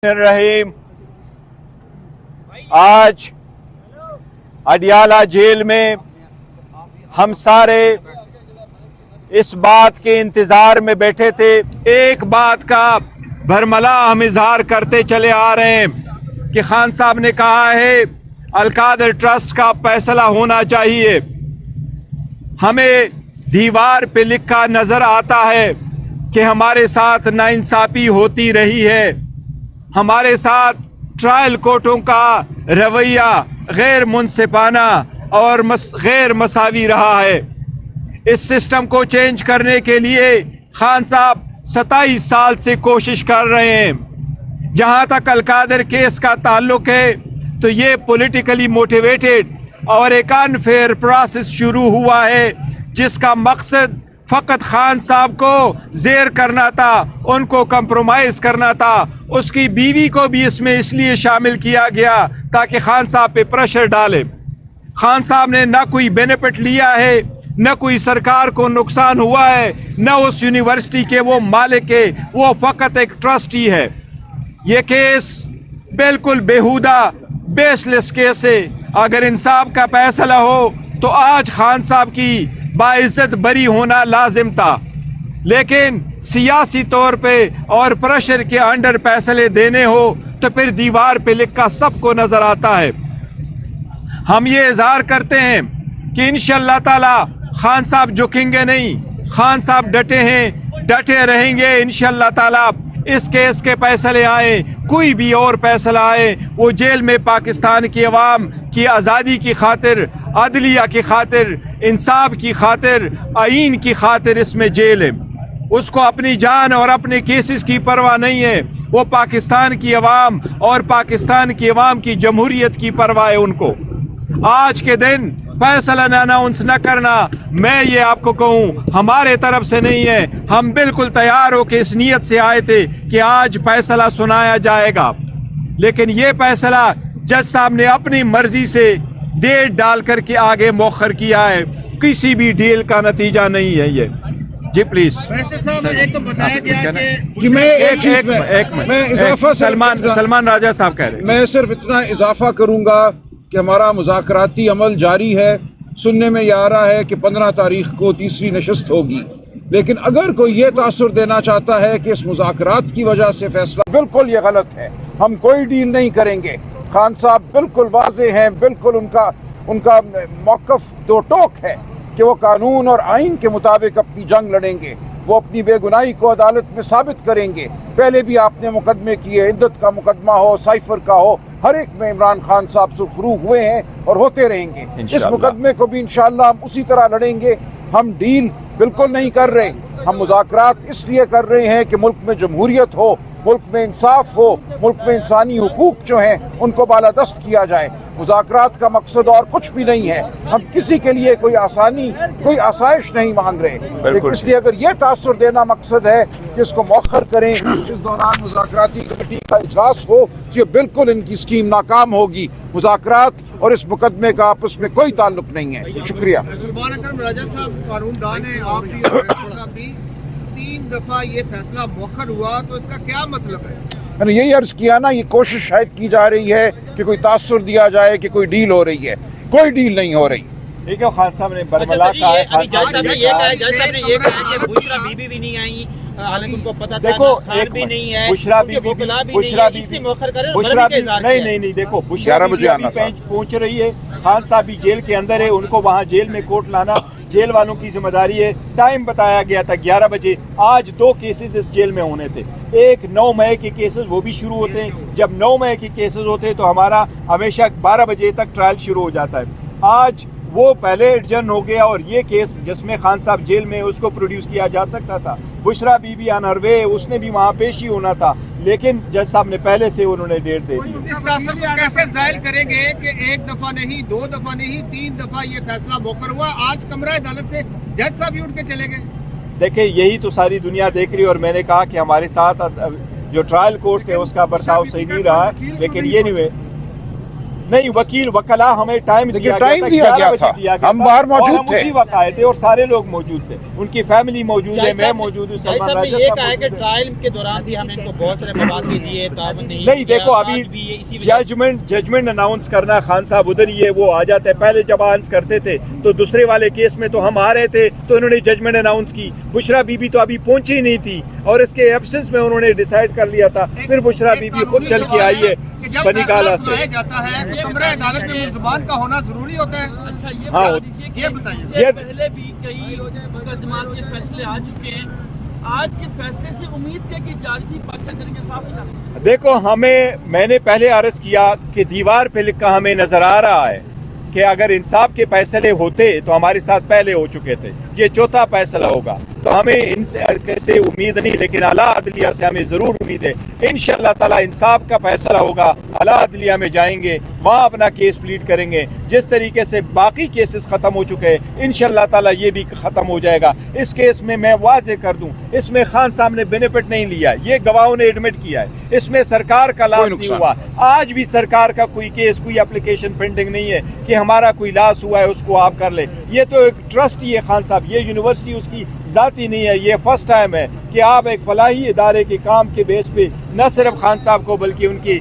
रहीम आज अडियाला जेल में हम सारे इस बात के इंतजार में बैठे थे। एक बात का भरमला हम इजहार करते चले आ रहे हैं कि खान साहब ने कहा है अलकादर ट्रस्ट का फैसला होना चाहिए। हमें दीवार पे लिखा नजर आता है कि हमारे साथ नाइंसाफी होती रही है, हमारे साथ ट्रायल कोर्टों का रवैया गैर मुनसिफाना और गैर मसावी रहा है। इस सिस्टम को चेंज करने के लिए खान साहब 27 साल से कोशिश कर रहे हैं। जहां तक अलकादर केस का ताल्लुक है तो ये पॉलिटिकली मोटिवेटेड और एक अनफेयर प्रोसेस शुरू हुआ है जिसका मकसद फकत खान साहब को जेर करना था, उनको कंप्रोमाइज करना था। उसकी बीवी को भी इसमें इसलिए शामिल किया गया ताकि खान साहब पे प्रेशर डाले। खान साहब ने ना कोई बेनिफिट लिया है, न कोई सरकार को नुकसान हुआ है, न उस यूनिवर्सिटी के वो मालिक है, वो फकत एक ट्रस्टी है। ये केस बिल्कुल बेहुदा बेसलेस केस है। अगर इंसाफ का फैसला हो तो आज खान साहब की बाइज्जत बरी होना लाजिम था, लेकिन सियासी तौर पे और प्रेशर के अंडर फैसले देने हो तो फिर दीवार पे लिखा सबको नजर आता है। हम ये इजहार करते हैं कि इंशाअल्लाह ताला खान साहब झुकेंगे नहीं, खान साहब डटे हैं, डटे रहेंगे इंशाअल्लाह ताला। इस केस के फैसले आए, कोई भी और फैसला आए, वो जेल में पाकिस्तान की अवाम की आज़ादी की खातिर, अदलिया की खातिर, इंसाफ की खातिर, आईन की खातिर इसमें जेल है। उसको अपनी जान और अपने केसेस की परवाह नहीं है। वो पाकिस्तान की अवाम और पाकिस्तान की अवाम की जमहूरियत की परवाह है उनको। आज के दिन फैसला अनाउंस न करना, मैं ये आपको कहूँ, हमारे तरफ से नहीं है। हम बिल्कुल तैयार हो के इस नीयत से आए थे कि आज फैसला सुनाया जाएगा, लेकिन ये फैसला जज साहब ने अपनी मर्जी से डेट डाल करके आगे मौखर किया है। किसी भी डील का नतीजा नहीं है ये। जी प्लीज। साहब एक तो बताया गया कि मैं सलमान राजा साहब कह रहे हैं। मैं सिर्फ इतना इजाफा करूंगा कि हमारा मुज़ाकराती अमल जारी है। सुनने में ये आ रहा है कि 15 तारीख को तीसरी नशस्त होगी, लेकिन अगर कोई ये तासुर देना चाहता है कि इस मुज़ाकरात की वजह से फैसला, बिल्कुल ये गलत है। हम कोई डील नहीं करेंगे। खान साहब बिल्कुल वाज़ेह हैं, बिल्कुल उनका मौक़िफ़ दो टोक है कि वो कानून और आइन के मुताबिक अपनी जंग लड़ेंगे, वो अपनी बेगुनाही को अदालत में साबित करेंगे। पहले भी आपने मुकदमे किए, इद्दत का मुकदमा हो, साइफर का हो, हर एक में इमरान खान साहब सुरखरू हुए हैं और होते रहेंगे। इस मुकदमे को भी इंशाअल्लाह हम उसी तरह लड़ेंगे। हम डील बिल्कुल नहीं कर रहे, हम मुज़ाकरात इसलिए कर रहे हैं कि मुल्क में जमहूरियत हो, मुल्क में इंसाफ हो, मुल्क में इंसानी हुकूक जो हैं उनको बालादस्त किया जाए। मुज़ाकरात का मकसद और कुछ भी नहीं है। हम किसी के लिए कोई आसानी, कोई आसाइश नहीं मांग रहे, लेकिन इसलिए अगर ये तासुर देना मकसद है कि इसको मौखर करें, इस दौरान मुज़ाकराती कमेटी का इजलास हो, ये बिल्कुल इनकी स्कीम नाकाम होगी। मुज़ाकरात और इस मुकदमे का आपस में कोई ताल्लुक नहीं है। शुक्रिया। सलमान अकरम राजा साहब कानूनदान है, आप भी और साहब भी, 3 दफा ये फैसला मौखर हुआ तो इसका क्या मतलब है? मैंने यही अर्ज किया ना, ये कोशिश शायद की जा रही है कि कोई तासुर दिया जाए कि कोई डील हो रही है। कोई डील नहीं हो रही। ठीक है, खान साहब ने बरमला कहा है। जज साहब ने ये कहा कि बुशरा बीबी भी नहीं आई, हालांकि उनको पता था। देखो खान भी नहीं है, बुशरा बीबी नहीं, देखो बुशरा बीबी पहुंच रही है, खान साहब भी जेल के अंदर है, उनको वहाँ जेल में कोर्ट लाना जेल वालों की जिम्मेदारी है। टाइम बताया गया था 11 बजे। आज 2 केसेस इस जेल में होने थे। एक 9 मई के केसेस वो भी शुरू होते हैं। जब 9 मई के केसेस होते हैं तो हमारा हमेशा 12 बजे तक ट्रायल शुरू हो जाता है। आज वो पहले एडजर्न हो गया और ये केस जिसमें खान साहब जेल में, उसको प्रोड्यूस किया जा सकता था। बुशरा बीबी अनरवे, उसने भी वहाँ पेश ही होना था, लेकिन जज साहब ने पहले से उन्होंने डेट दे दी। इस तासुर को कैसे जाहिर करेंगे कि 1 दफा नहीं, 2 दफा नहीं, 3 दफा ये फैसला मौखर हुआ? आज कमरा अदालत से जज साहब ही उठ के चले गए। देखिए, यही तो सारी दुनिया देख रही है और मैंने कहा कि हमारे साथ जो ट्रायल कोर्ट है उसका बर्ताव सही नहीं रहा, लेकिन ये नहीं نہیں وکیل وکلا ہمیں ٹائم لیکن ٹائم دیا گیا تھا، ہم باہر موجود تھے، اسی وقت آئے تھے اور سارے لوگ موجود تھے، ان کی فیملی موجود ہے، میں موجود ہوں، جائی صاحب نے یہ کہا ہے کہ ٹرائل کے دوران بھی ہم نے ان کو بہت سارے مواقع دیے، تعاون نہیں دیکھو ابھی ججمنٹ اناؤنس کرنا خان صاحب ادھر ہی ہے، وہ آ جاتے ہیں، پہلے جب اناؤنس کرتے تھے تو دوسرے والے کیس میں تو ہم آ رہے تھے تو انہوں نے ججمنٹ اناؤنس کی، بشرا بی بی تو ابھی پہنچی نہیں تھی اور اس کے ایبسنس میں انہوں نے ڈیسائیڈ کر لیا تھا، پھر بشرا بی بی خود چل کے آئی ہے بنی کالا سے۔ سنایا جاتا ہے کہ کمرہ عدالت میں ملزمان کا ہونا ضروری ہوتا ہے، ہاں یہ بتائیے۔ اس سے پہلے بھی کئی مقدمات کے فیصلے آ چکے ہیں، آج کے فیصلے سے امید ہے کہ جج بھی پاکستان کے انصاف کی طرف۔ دیکھو میں نے پہلے عرض کیا کہ دیوار پہ لکھا ہمیں نظر آ رہا ہے کہ اگر انصاف کے فیصلے ہوتے تو ہمارے ساتھ پہلے ہو چکے تھے، یہ چوتھا فیصلہ ہوگا، تو ہمیں ان سے کیسے امید نہیں، لیکن اعلیٰ عدلیہ سے ہمیں ضرور امید ہے، انشاءاللہ تعالی انصاف کا فیصلہ ہوگا، اعلیٰ عدلیہ میں جائیں گے، وہاں اپنا کیس پلیٹ کریں گے، جس طریقے سے باقی کیسز ختم ہو چکے ہیں انشاءاللہ تعالی یہ بھی ختم ہو جائے گا۔ اس کیس میں واضح کر دوں، اس میں خان صاحب نے بینیفٹ نہیں لیا، یہ گواہوں نے ایڈمٹ کیا ہے، اس میں سرکار کا لاس نہیں ہوا، آج بھی سرکار کا کوئی کیس کوئی اپلیکیشن پینڈنگ نہیں ہے کہ ہمارا کوئی لاس ہوا ہے اس کو آپ کر لیں، یہ تو ایک ٹرسٹ ہی ہے خان صاحب، یہ یونیورسٹی اس کی ذاتی نہیں ہے، یہ فرسٹ ٹائم ہے کہ آپ ایک فلاحی ادارے کے کام کے بیس پہ نہ صرف خان صاحب کو بلکہ ان کی